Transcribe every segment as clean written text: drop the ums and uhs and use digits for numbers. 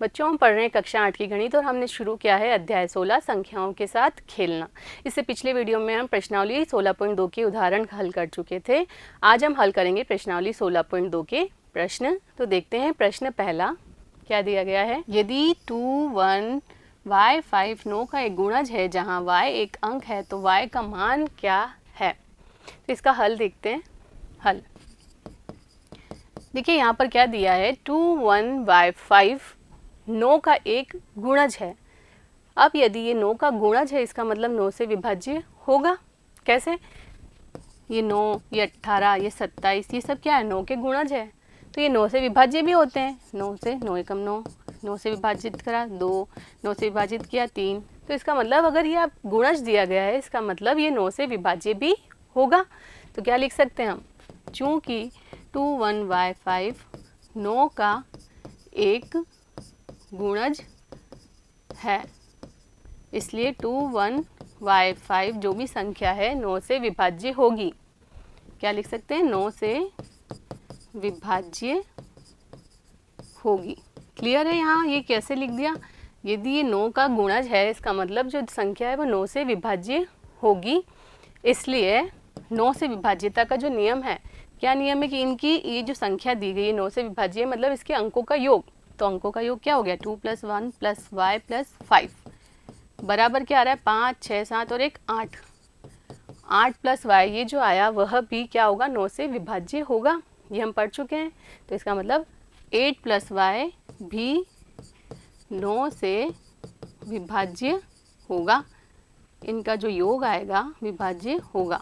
बच्चों, हम पढ़ रहे हैं कक्षा 8 की गणित और हमने शुरू किया है अध्याय 16 संख्याओं के साथ खेलना। इससे पिछले वीडियो में हम प्रश्नावली 16.2 के उदाहरण हल कर चुके थे। आज हम हल करेंगे प्रश्नावली 16.2 के प्रश्न। तो देखते हैं प्रश्न पहला क्या दिया गया है। यदि 2, 1, y 5 9 का एक गुणज है जहाँ y एक अंक है तो y का मान क्या है। तो इसका हल देखते हैं। हल देखिए यहाँ पर क्या दिया है, 2, 1, y 5 9 का एक गुणज है। अब यदि ये 9 का गुणज है इसका मतलब 9 से विभाज्य होगा। कैसे? ये 9, ये 18, ये 27, ये सब क्या है? 9 के गुणज है, तो ये 9 से विभाज्य भी होते हैं। 9 से 9 एकम 9, 9 से विभाजित करा 2, 9 से विभाजित किया 3। तो इसका मतलब अगर ये आप गुणज दिया गया है इसका मतलब ये 9 से विभाज्य भी होगा। तो क्या लिख सकते हैं हम? चूँकि 2, 1, y 5 9 का एक गुणज है, इसलिए 2, 1, y 5 जो भी संख्या है 9 से विभाज्य होगी। क्या लिख सकते हैं? 9 से विभाज्य होगी। क्लियर है? यहाँ ये कैसे लिख दिया? यदि ये 9 का गुणज है इसका मतलब जो संख्या है वो 9 से विभाज्य होगी। इसलिए 9 से विभाज्यता का जो नियम है, क्या नियम है कि इनकी ये जो संख्या दी गई है 9 से विभाज्य मतलब इसके अंकों का योग। तो अंकों का योग क्या हो गया? 2 + 1 + y + 5 बराबर क्या आ रहा है? 5, 6, 7 और 1 8। 8 + y ये जो आया वह भी क्या होगा? 9 से विभाज्य होगा। ये हम पढ़ चुके हैं। तो इसका मतलब 8 + y भी 9 से विभाज्य होगा। इनका जो योग आएगा विभाज्य होगा।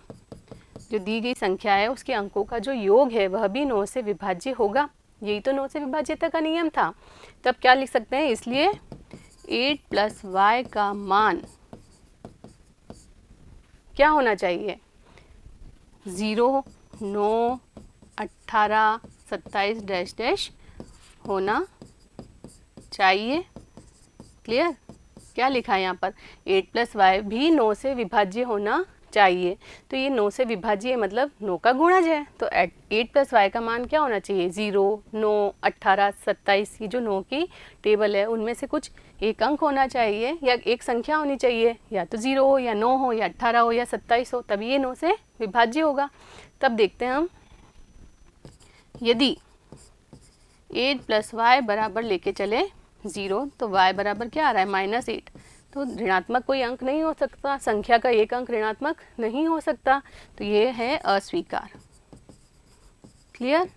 जो दी गई संख्या है उसके अंकों का जो योग है वह भी 9 से विभाज्य होगा। यही तो 9 से विभाज्यता का नियम था। तब क्या लिख सकते हैं? इसलिए 8 + y का मान क्या होना चाहिए? 0, 9, 18, 27 डैश डैश होना चाहिए। क्लियर? क्या लिखा है यहाँ पर? 8 + y भी 9 से विभाज्य होना चाहिए। तो ये 9 से विभाज्य मतलब 9 का गुणज है। तो 8 + y का मान क्या होना चाहिए? 0, 9, 18, 27 ये जो 9 की टेबल है उनमें से कुछ एक अंक होना चाहिए या एक संख्या होनी चाहिए, या तो 0 हो या 9 हो या 18 हो या 27 हो, तभी ये 9 से विभाज्य होगा। तब देखते हैं हम, यदि 8 + y बराबर लेके चले 0 तो y बराबर क्या आ रहा है? -8। तो ऋणात्मक कोई अंक नहीं हो सकता, संख्या का एक अंक ऋणात्मक नहीं हो सकता, तो ये है अस्वीकार। क्लियर?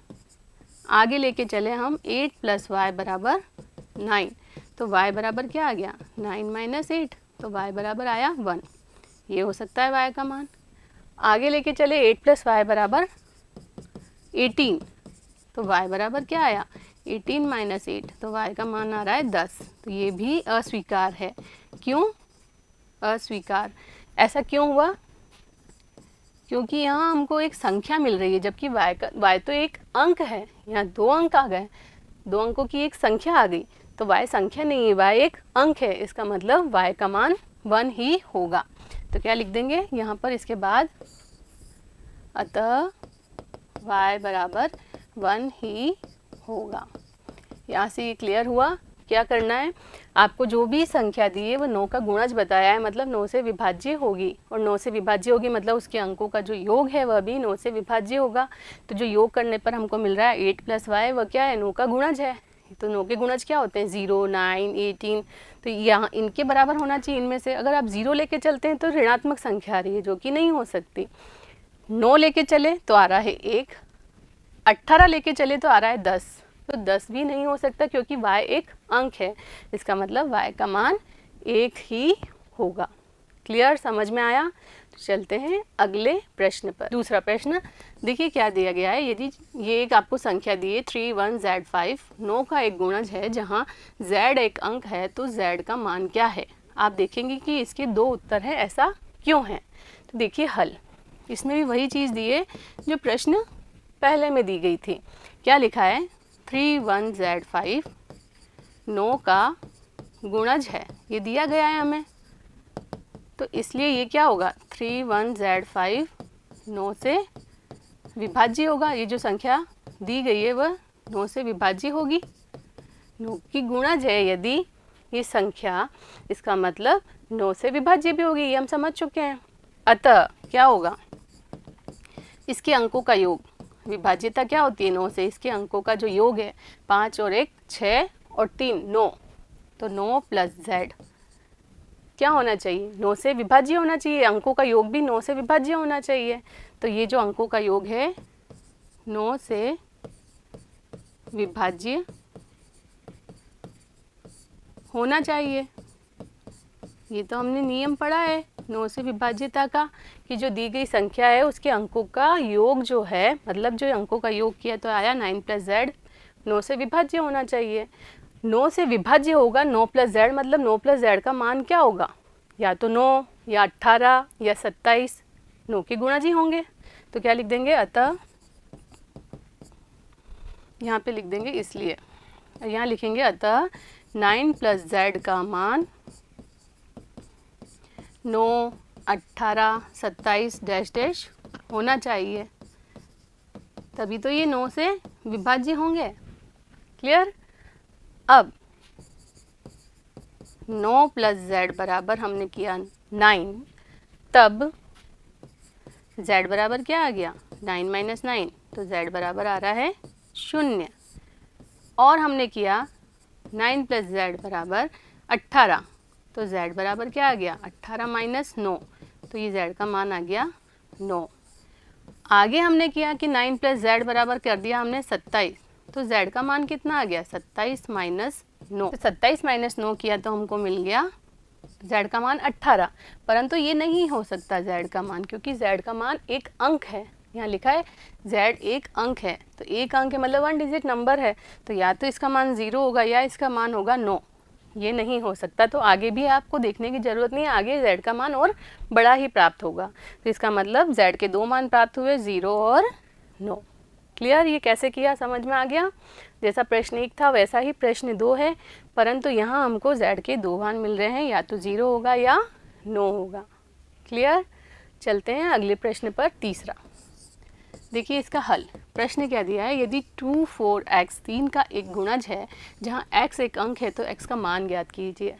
आगे लेके चले हम 8 + y बराबर 9। तो y बराबर क्या आ गया? 9 - 8, तो y बराबर आया 1। ये हो सकता है y का मान। आगे लेके चले 8 + y बराबर 18। तो y बराबर क्या आया? 18 - 8, तो y का मान आ रहा है 10। तो ये भी अस्वीकार है। क्यों अस्वीकार? ऐसा क्यों हुआ? क्योंकि यहाँ हमको एक संख्या मिल रही है जबकि y तो एक अंक है। यहाँ 2 अंक आ गए, 2 अंकों की एक संख्या आ गई। तो y संख्या नहीं है, y एक अंक है। इसका मतलब y का मान 1 ही होगा। तो क्या लिख देंगे यहाँ पर इसके बाद? अतः y बराबर 1 ही होगा। यहाँ से ये क्लियर हुआ। क्या करना है आपको? जो भी संख्या दी है वो 9 का गुणज बताया है, मतलब 9 से विभाज्य होगी। और 9 से विभाज्य होगी मतलब उसके अंकों का जो योग है वह भी 9 से विभाज्य होगा। तो जो योग करने पर हमको मिल रहा है 8 + y, वह क्या है? 9 का गुणज है। तो 9 के गुणज क्या होते हैं? 0, 9, 18। तो यहाँ इनके बराबर होना चाहिए इनमें से। अगर आप 0 लेके चलते हैं तो ऋणात्मक संख्या आ रही है जो कि नहीं हो सकती। 9 लेके चले तो आ रहा है 1, 18 लेके चले तो आ रहा है 10। तो 10 भी नहीं हो सकता क्योंकि y एक अंक है। इसका मतलब y का मान 1 ही होगा। क्लियर? समझ में आया? तो चलते हैं अगले प्रश्न पर। दूसरा प्रश्न देखिए क्या दिया गया है। यदि ये एक आपको संख्या दी है 3, 1, z 5 9 का एक गुणज है जहाँ z एक अंक है तो z का मान क्या है? आप देखेंगे कि इसके 2 उत्तर हैं। ऐसा क्यों है? तो देखिए हल। इसमें भी वही चीज़ दी है जो प्रश्न पहले में दी गई थी। क्या लिखा है? 3, 1, z 5 9 का गुणज है, ये दिया गया है हमें। तो इसलिए ये क्या होगा? 3, 1, z 5 9 से विभाज्य होगा। ये जो संख्या दी गई है वह 9 से विभाज्य होगी। 9 की गुणज है यदि ये संख्या, इसका मतलब 9 से विभाज्य भी होगी, ये हम समझ चुके हैं। अतः क्या होगा, इसके अंकों का योग, विभाज्यता क्या होती है 9 से, इसके अंकों का जो योग है 5 और 1 6 और 3 9, तो 9 प्लस z क्या होना चाहिए, 9 से विभाज्य होना चाहिए, अंकों का योग भी 9 से विभाज्य होना चाहिए। तो ये जो अंकों का योग है 9 से विभाज्य होना चाहिए। ये तो हमने नियम पढ़ा है 9 से विभाज्यता का, कि जो दी गई संख्या है उसके अंकों का योग जो है, मतलब जो अंकों का योग किया तो आया 9 प्लस जेड, 9 से विभाज्य होना चाहिए। 9 से विभाज्य होगा 9 प्लस जेड, मतलब 9 प्लस जेड का मान क्या होगा, या तो 9 या 18 या 27, 9 के गुणज ही होंगे। तो क्या लिख देंगे, अतः यहाँ पे लिख देंगे इसलिए, यहाँ लिखेंगे अतः 9 प्लस जेड का मान 9 18 27 डैश डैश होना चाहिए, तभी तो ये 9 से विभाज्य होंगे। क्लियर। अब 9 प्लस जेड बराबर हमने किया 9, तब z बराबर क्या आ गया 9 माइनस 9, तो z बराबर आ रहा है 0। और हमने किया 9 प्लस जेड बराबर 18, तो z बराबर क्या आ गया 18 माइनस 9, तो ये z का मान आ गया 9। आगे हमने किया कि 9 प्लस जेड बराबर कर दिया हमने 27, तो z का मान कितना आ गया 27 माइनस 9, तो 27 माइनस 9 किया तो हमको मिल गया z का मान 18। परंतु ये नहीं हो सकता z का मान, क्योंकि z का मान एक अंक है, यहाँ लिखा है z एक अंक है, तो एक अंक है मतलब 1 डिजिट नंबर है, तो या तो इसका मान 0 होगा या इसका मान होगा 9, ये नहीं हो सकता। तो आगे भी आपको देखने की ज़रूरत नहीं है, आगे z का मान और बड़ा ही प्राप्त होगा। तो इसका मतलब z के 2 मान प्राप्त हुए, 0 और 9। क्लियर। ये कैसे किया समझ में आ गया। जैसा प्रश्न 1 था वैसा ही प्रश्न 2 है, परंतु यहाँ हमको z के 2 मान मिल रहे हैं, या तो 0 होगा या 9 होगा। क्लियर। चलते हैं अगले प्रश्न पर, तीसरा। देखिए इसका हल। प्रश्न क्या दिया है, यदि 2 4x 3 का एक गुणज है जहाँ x एक अंक है तो x का मान ज्ञात कीजिए।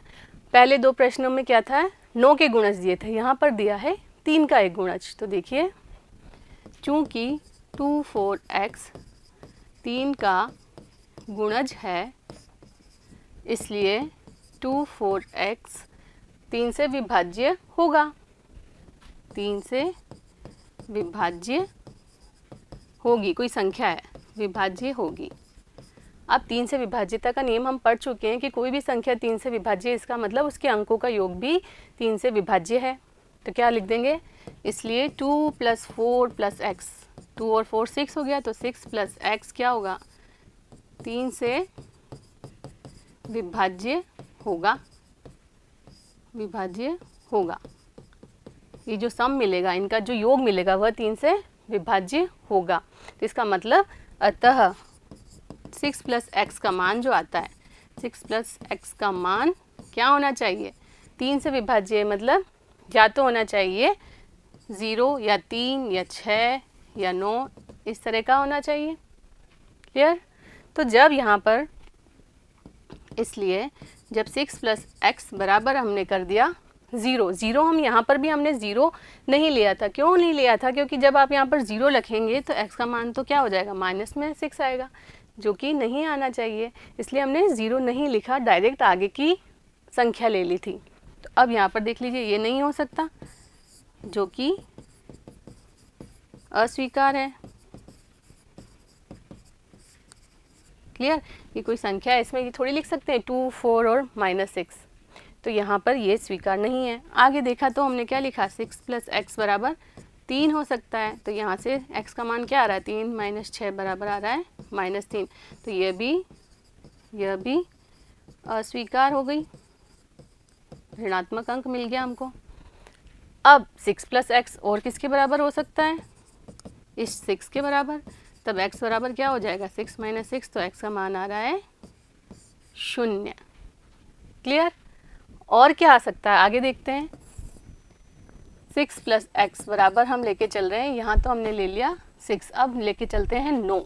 पहले 2 प्रश्नों में क्या था, 9 के गुणज दिए थे, यहाँ पर दिया है 3 का एक गुणज। तो देखिए चूँकि 2 4x 3 का गुणज है, इसलिए 2 4x 3 से विभाज्य होगा, 3 से विभाज्य होगी, कोई संख्या है विभाज्य होगी। अब 3 से विभाज्यता का नियम हम पढ़ चुके हैं कि कोई भी संख्या 3 से विभाज्य, इसका मतलब उसके अंकों का योग भी 3 से विभाज्य है। तो क्या लिख देंगे, इसलिए 2 प्लस 4 प्लस एक्स, 2 और 4 6 हो गया, तो 6 प्लस एक्स क्या होगा 3 से विभाज्य होगा, विभाज्य होगा। ये जो सम मिलेगा, इनका जो योग मिलेगा वह 3 से विभाज्य होगा। तो इसका मतलब अतः 6 प्लस एक्स का मान जो आता है, 6 प्लस एक्स का मान क्या होना चाहिए, 3 से विभाज्य, मतलब या तो होना चाहिए 0 या 3 या 6 या 9, इस तरह का होना चाहिए। क्लियर। तो जब यहाँ पर, इसलिए जब 6 प्लस एक्स बराबर हमने कर दिया 0, 0 हम यहाँ पर भी हमने 0 नहीं लिया था। क्यों नहीं लिया था, क्योंकि जब आप यहाँ पर 0 रखेंगे तो x का मान तो क्या हो जाएगा माइनस में 6 आएगा, जो कि नहीं आना चाहिए, इसलिए हमने 0 नहीं लिखा, डायरेक्ट आगे की संख्या ले ली थी। तो अब यहाँ पर देख लीजिए ये नहीं हो सकता, जो कि अस्वीकार है। क्लियर। ये कोई संख्या है, इसमें ये थोड़ी लिख सकते हैं 2 4 और -6, तो यहाँ पर ये स्वीकार नहीं है। आगे देखा तो हमने क्या लिखा, 6 प्लस एक्स बराबर 3 हो सकता है, तो यहाँ से x का मान क्या आ रहा है 3 माइनस 6 बराबर आ रहा है -3, तो यह भी अस्वीकार हो गई, ऋणात्मक अंक मिल गया हमको। अब 6 प्लस एक्स और किसके बराबर हो सकता है, इस 6 के बराबर, तब x बराबर क्या हो जाएगा 6 माइनस 6, तो x का मान आ रहा है 0। क्लियर। और क्या आ सकता है, आगे देखते हैं। 6 प्लस एक्स बराबर हम लेके चल रहे हैं, यहाँ तो हमने ले लिया 6, अब लेके चलते हैं 9।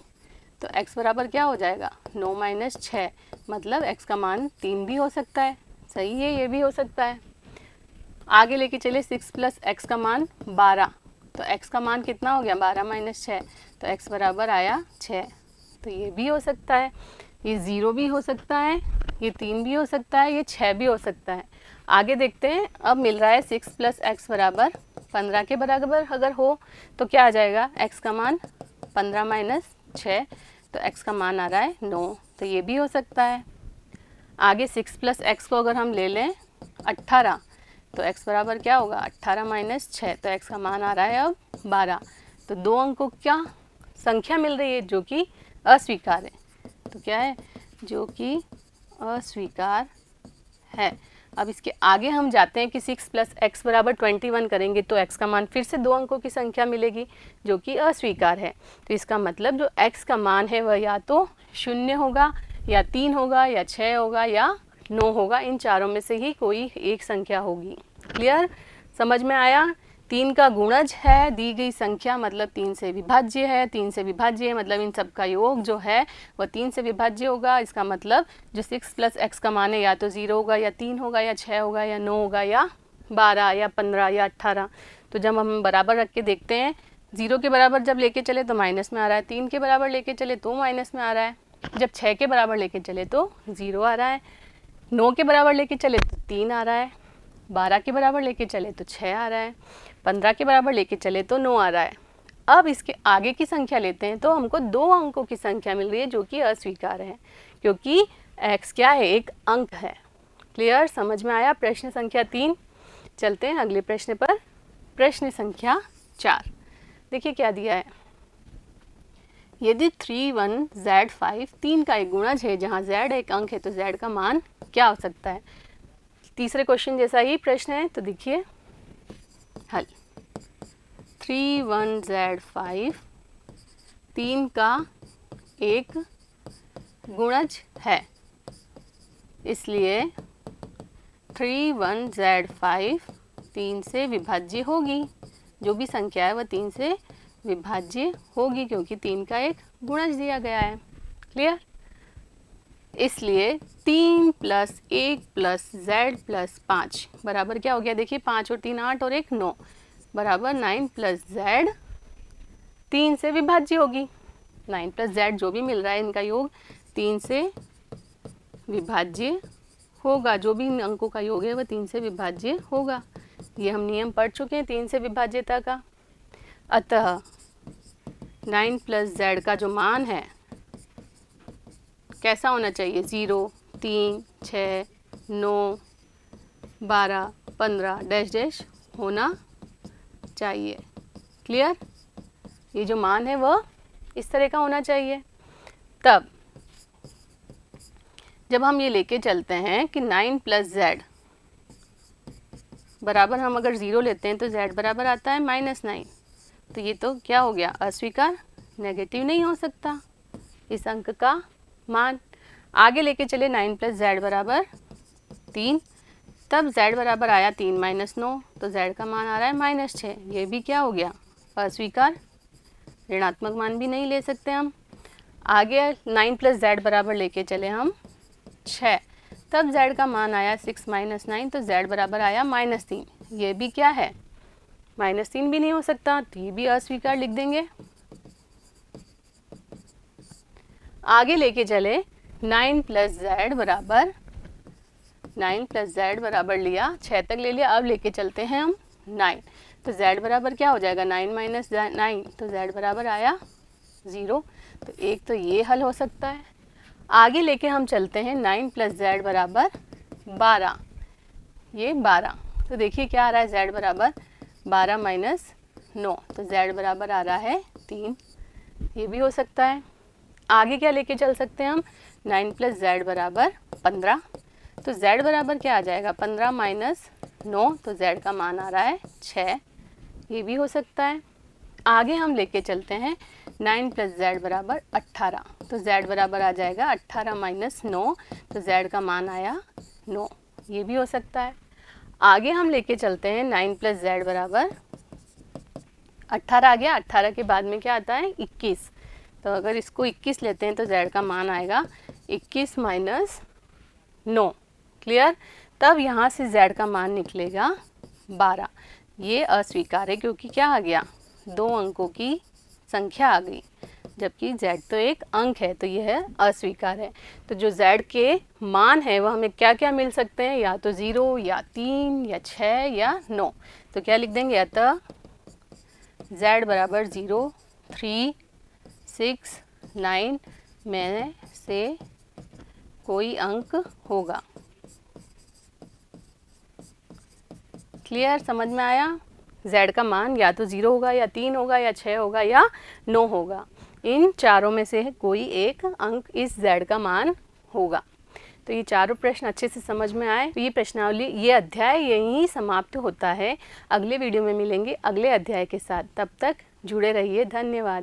तो x बराबर क्या हो जाएगा 9 माइनस 6, मतलब x का मान 3 भी हो सकता है। सही है, ये भी हो सकता है। आगे लेके चले 6 प्लस x का मान 12, तो x का मान कितना हो गया 12 माइनस 6, तो x बराबर आया 6। तो ये भी हो सकता है, ये 0 भी हो सकता है, ये 3 भी हो सकता है, ये 6 भी हो सकता है। आगे देखते हैं। अब मिल रहा है 6 प्लस एक्स बराबर 15 के बराबर अगर हो तो क्या आ जाएगा, x का मान 15 माइनस 6, तो x का मान आ रहा है 9, तो ये भी हो सकता है। आगे 6 प्लस एक्स को अगर हम ले लें 18, तो x बराबर क्या होगा 18 माइनस 6, तो x का मान आ रहा है अब 12। तो 2 अंकों क्या संख्या मिल रही है जो कि अस्वीकार है। तो क्या है, जो कि अस्वीकार है। अब इसके आगे हम जाते हैं कि 6 प्लस एक्स बराबर 21 करेंगे तो x का मान फिर से 2 अंकों की संख्या मिलेगी जो कि अस्वीकार है। तो इसका मतलब जो x का मान है वह या तो 0 होगा या 3 होगा या 6 होगा या 9 होगा, इन चारों में से ही कोई एक संख्या होगी। क्लियर, समझ में आया। 3 का गुणज है दी गई संख्या, मतलब 3 से विभाज्य है, 3 से विभाज्य है मतलब इन सब का योग जो है वह 3 से विभाज्य होगा। इसका मतलब जो 6 प्लस एक्स का मान है या तो 0 होगा या 3 होगा या 6 होगा या 9 होगा या 12 या 15 या 18। तो जब हम बराबर रख के देखते हैं, 0 के बराबर जब लेके चले तो माइनस में आ रहा है, 3 के बराबर लेके चले तो माइनस में आ रहा है, जब 6 के बराबर लेके चले तो 0 आ रहा है, 9 के बराबर लेके चले तो 3 आ रहा है, 12 के बराबर लेके चले तो 6 आ रहा है, 15 के बराबर लेके चले तो 9 आ रहा है। अब इसके आगे की संख्या लेते हैं तो हमको 2 अंकों की संख्या मिल रही है जो कि अस्वीकार है, क्योंकि x क्या है, एक अंक है। क्लियर, समझ में आया। प्रश्न संख्या 3। चलते हैं अगले प्रश्न पर। प्रश्न संख्या 4, देखिए क्या दिया है। यदि 3 1 z 5 3 का एक गुणज है जहाँ z एक अंक है तो z का मान क्या हो सकता है। तीसरे क्वेश्चन जैसा ही प्रश्न है, तो देखिए हल। 3 1 z 5 3 का एक गुणज है, इसलिए 3 1 z 5 3 से विभाज्य होगी। जो भी संख्या है वह 3 से विभाज्य होगी क्योंकि 3 का एक गुणज दिया गया है। क्लियर, इसलिए 3 प्लस 1 प्लस z प्लस 5 बराबर क्या हो गया, देखिए 5 और 3 8 और 1 9 बराबर 9 प्लस z 3 से विभाज्य होगी। 9 प्लस z जो भी मिल रहा है इनका योग 3 से विभाज्य होगा। जो भी इन अंकों का योग है वह 3 से विभाज्य होगा। ये हम नियम पढ़ चुके हैं 3 से विभाज्यता का। अतः 9 प्लस z का जो मान है कैसा होना चाहिए, 0 3 6 9 12 15 डैश डैश होना चाहिए। क्लियर, ये जो मान है वह इस तरह का होना चाहिए। तब जब हम ये लेके चलते हैं कि 9 प्लस z बराबर, हम अगर 0 लेते हैं तो z बराबर आता है -9, तो ये तो क्या हो गया, अस्वीकार, नेगेटिव नहीं हो सकता इस अंक का मान। आगे लेके चले 9 प्लस z बराबर 3, तब z बराबर आया 3 माइनस 9, तो z का मान आ रहा है -6, ये भी क्या हो गया, अस्वीकार, ऋणात्मक मान भी नहीं ले सकते हम। आगे 9 प्लस z बराबर लेके चले हम 6, तब z का मान आया 6 माइनस 9, तो z बराबर आया -3, ये भी क्या है, -3 भी नहीं हो सकता, तो ये भी अस्वीकार लिख देंगे। आगे लेके चले 9 प्लस z बराबर 9 प्लस z बराबर लिया 6 तक ले लिया, अब लेके चलते हैं हम 9, तो z बराबर क्या हो जाएगा 9 माइनस 9, तो z बराबर आया 0, तो एक तो ये हल हो सकता है। आगे लेके हम चलते हैं 9 प्लस z बराबर 12, ये 12, तो देखिए क्या आ रहा है, z बराबर 12 माइनस 9, तो z बराबर आ रहा है 3, ये भी हो सकता है। आगे क्या लेके चल सकते हैं हम, 9 प्लस z बराबर 15, तो z बराबर क्या आ जाएगा 15 माइनस 9, तो z का मान आ रहा है 6, ये भी हो सकता है। आगे हम लेके चलते हैं 9 प्लस z बराबर 18, तो z बराबर आ जाएगा 18 माइनस 9, तो z का मान आया 9, ये भी हो सकता है। आगे हम लेके चलते हैं 9 प्लस z बराबर 18 आ गया, 18 के बाद में क्या आता है 21, तो अगर इसको 21 लेते हैं तो z का मान आएगा 21 माइनस 9। क्लियर। तब यहाँ से z का मान निकलेगा 12। ये अस्वीकार है क्योंकि क्या आ गया, 2 अंकों की संख्या आ गई, जबकि z तो एक अंक है, तो यह अस्वीकार है। तो जो z के मान है वह हमें क्या क्या मिल सकते हैं, या तो 0 या 3 या 6 या 9। तो क्या लिख देंगे, अतः z बराबर 0, 3, 6, 9 में से कोई अंक होगा। क्लियर, समझ में आया। z का मान या तो 0 होगा या 3 होगा या 6 होगा या 9 होगा। इन चारों में से कोई एक अंक इस z का मान होगा। तो ये चारों प्रश्न अच्छे से समझ में आए। तो ये प्रश्नावली, ये अध्याय यहीं समाप्त होता है। अगले वीडियो में मिलेंगे अगले अध्याय के साथ। तब तक जुड़े रहिए। धन्यवाद।